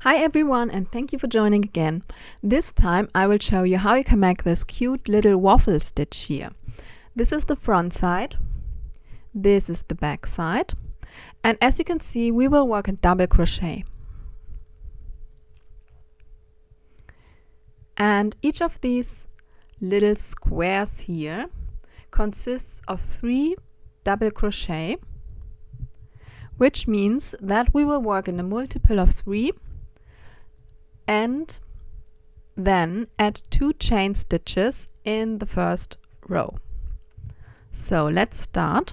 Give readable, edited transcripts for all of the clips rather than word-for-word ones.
Hi everyone, and thank you for joining again. This time I will show you how you can make this cute little waffle stitch here. This is the front side, this is the back side, and as you can see we will work in double crochet. And each of these little squares here consists of 3 double crochet, which means that we will work in a multiple of 3 and then add 2 chain stitches in the first row. So let's start.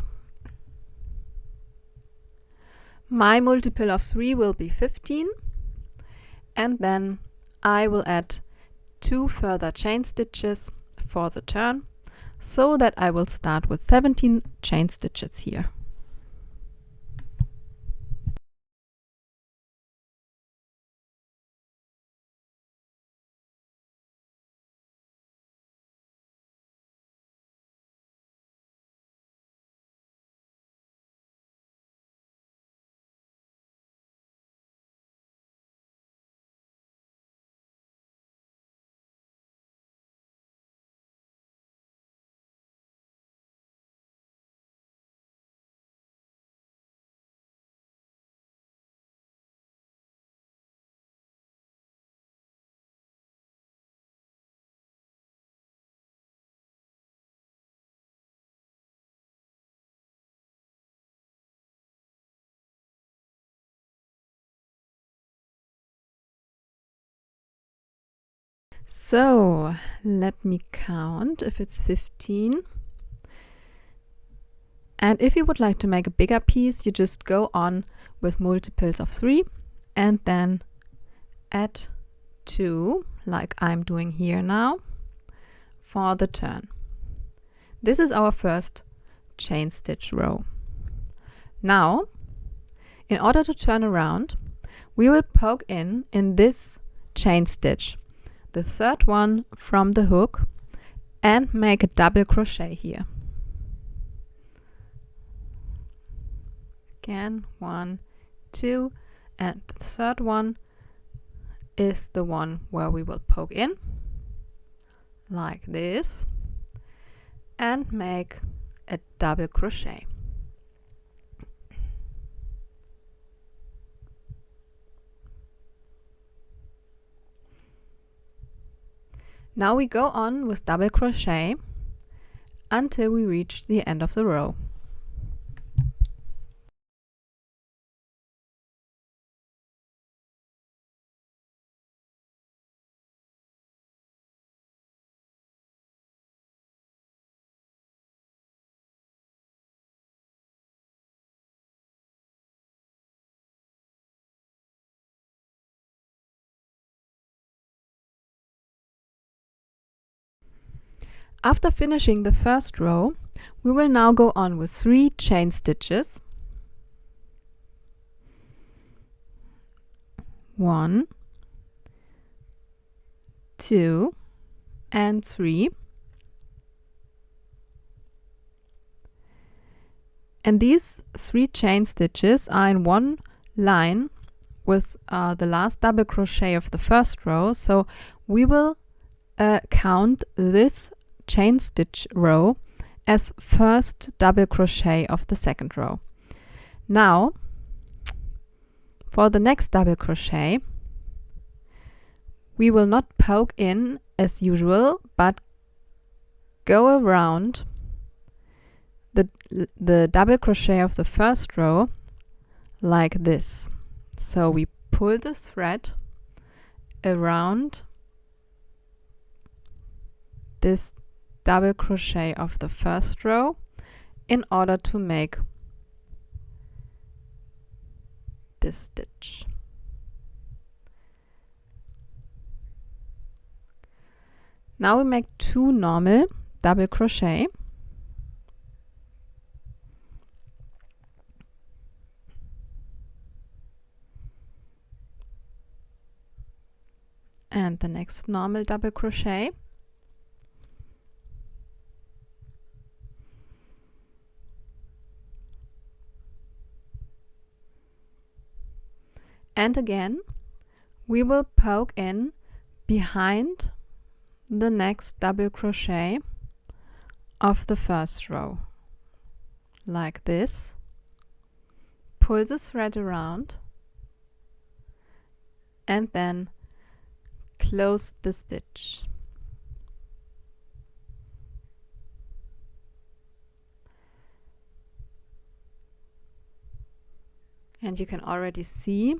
My multiple of 3 will be 15, and then I will add 2 further chain stitches for the turn, so that I will start with 17 chain stitches here. So let me count if it's 15. And if you would like to make a bigger piece, you just go on with multiples of 3 and then add 2, like I'm doing here now, for the turn. This is our first chain stitch row. Now, in order to turn around, we will poke in this chain stitch, the third one from the hook, and make a double crochet here. Again, 1, 2, and the third one is the one where we will poke in like this and make a double crochet. Now we go on with double crochet until we reach the end of the row. After finishing the first row, we will now go on with 3 chain stitches. 1, 2, and 3. And these 3 chain stitches are in one line with the last double crochet of the first row, so we will count this chain stitch row as first double crochet of the second row. Now, for the next double crochet, we will not poke in as usual, but go around the double crochet of the first row like this. So we pull the thread around this double crochet of the first row in order to make this stitch. Now we make 2 normal double crochet, and the next normal double crochet, and again we will poke in behind the next double crochet of the first row, like this. Pull the thread around and then close the stitch. And you can already see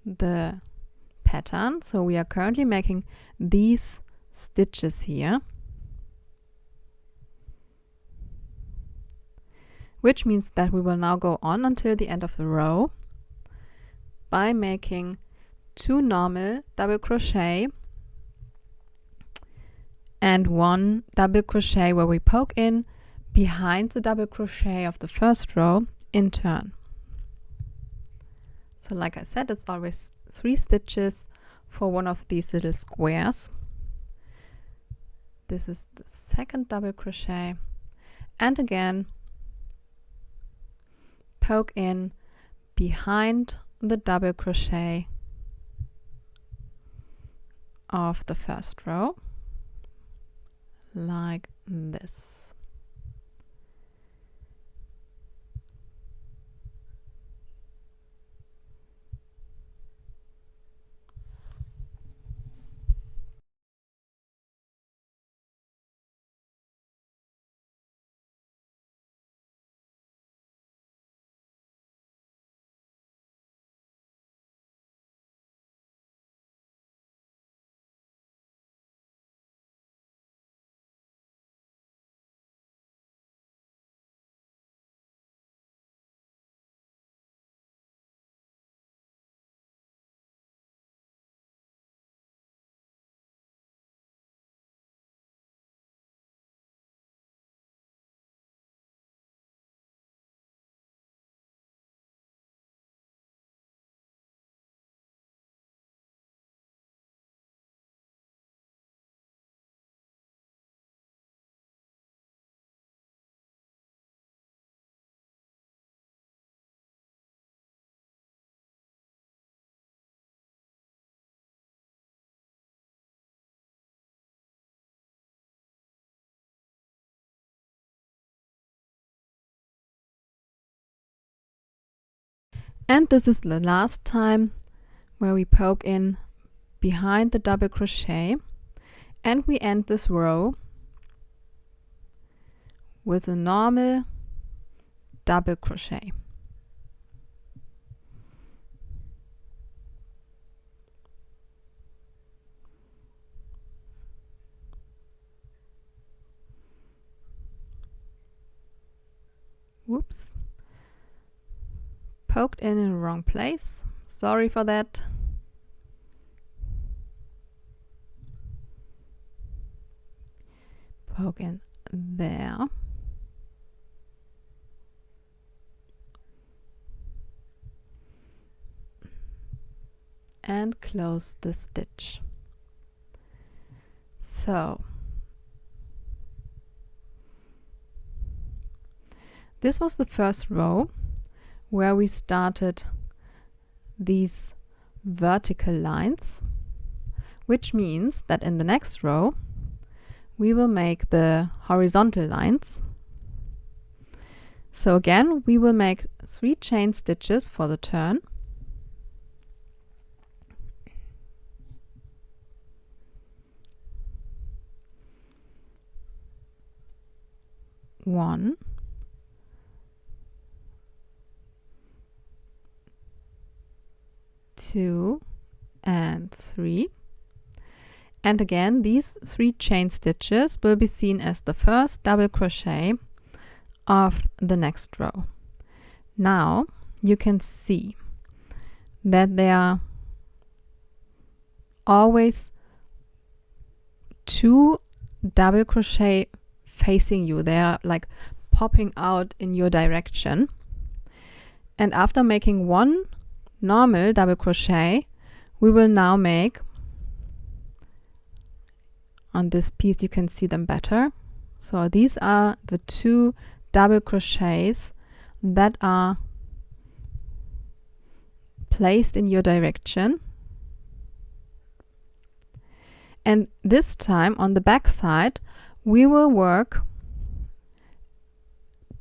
the pattern. So we are currently making these stitches here, which means that we will now go on until the end of the row by making 2 normal double crochet and 1 double crochet where we poke in behind the double crochet of the first row in turn. So like I said, it's always 3 stitches for one of these little squares. This is the second double crochet, and again poke in behind the double crochet of the first row, like this. And this is the last time where we poke in behind the double crochet, and we end this row with a normal double crochet. Whoops. Poked in the wrong place. Sorry for that. Poke in there. And close the stitch. So this was the first row where we started these vertical lines, which means that in the next row we will make the horizontal lines. So again, we will make 3 chain stitches for the turn. One, 2 and 3, and again these 3 chain stitches will be seen as the first double crochet of the next row. Now you can see that there are always 2 double crochet facing you. They are like popping out in your direction, and after making 1 normal double crochet, we will now make, on this piece you can see them better, so these are the 2 double crochets that are placed in your direction, And this time on the back side we will work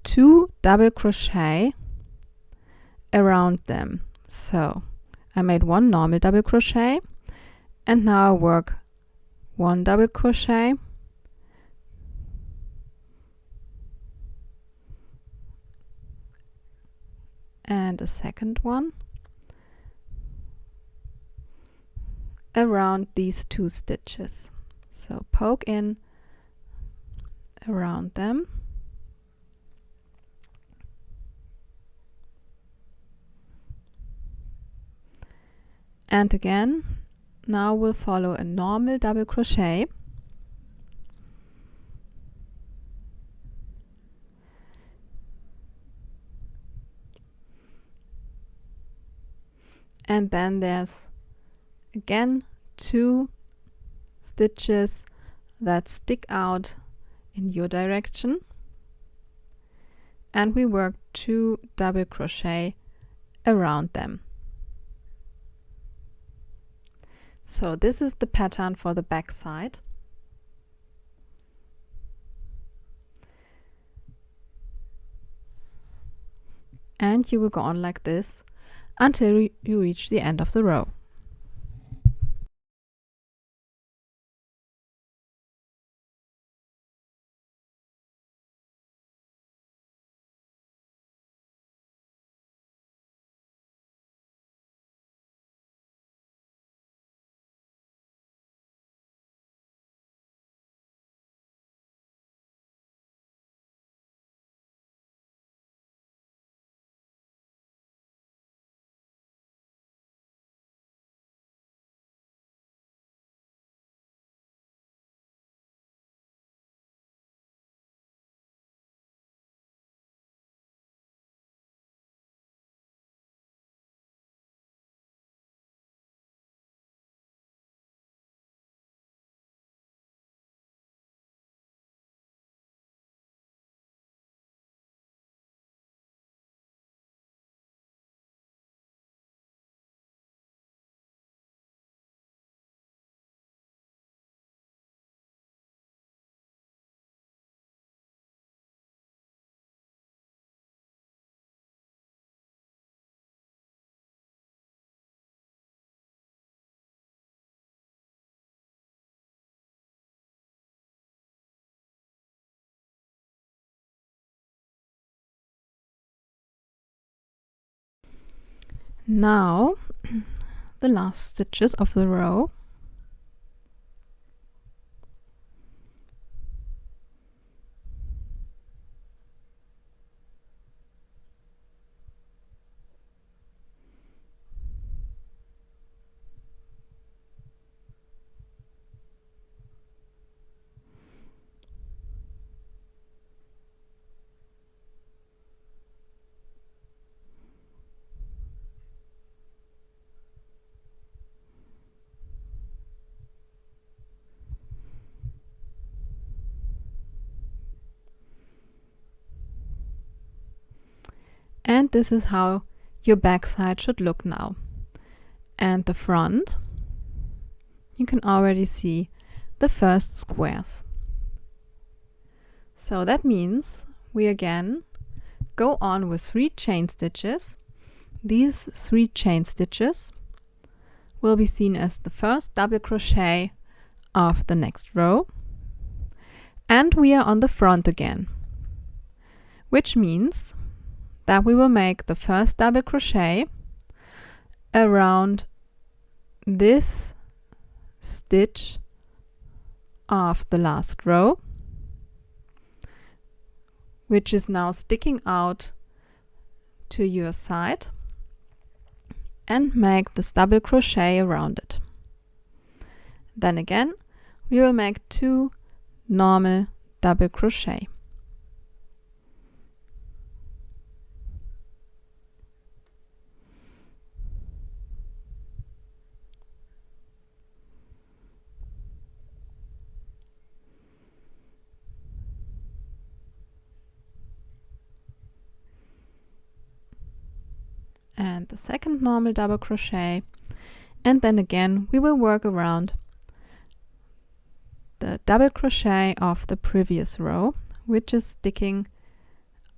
2 double crochet around them. So I made 1 normal double crochet, and now I work 1 double crochet and a second one around these 2 stitches. So poke in around them, and again now we'll follow a normal double crochet, and then there's again 2 stitches that stick out in your direction, and we work 2 double crochet around them. So this is the pattern for the back side. And you will go on like this until you reach the end of the row. Now the last stitches of the row. And this is how your back side should look now. And the front, you can already see the first squares. So that means we again go on with 3 chain stitches. These 3 chain stitches will be seen as the first double crochet of the next row, and we are on the front again, which means that we will make the first double crochet around this stitch of the last row, which is now sticking out to your side, and make this double crochet around it. Then again we will make 2 normal double crochet. And the second normal double crochet, and then again we will work around double crochet off the previous row, which is sticking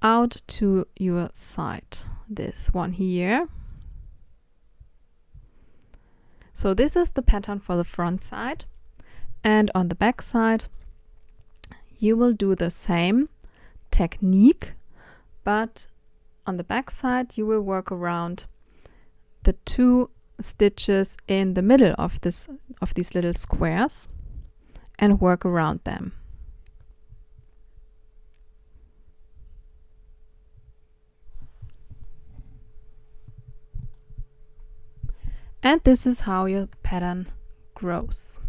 out to your side, this one here. So this is the pattern for the front side, and on the back side you will do the same technique, but on the back side you will work around the 2 stitches in the middle of these little squares and work around them. And this is how your pattern grows.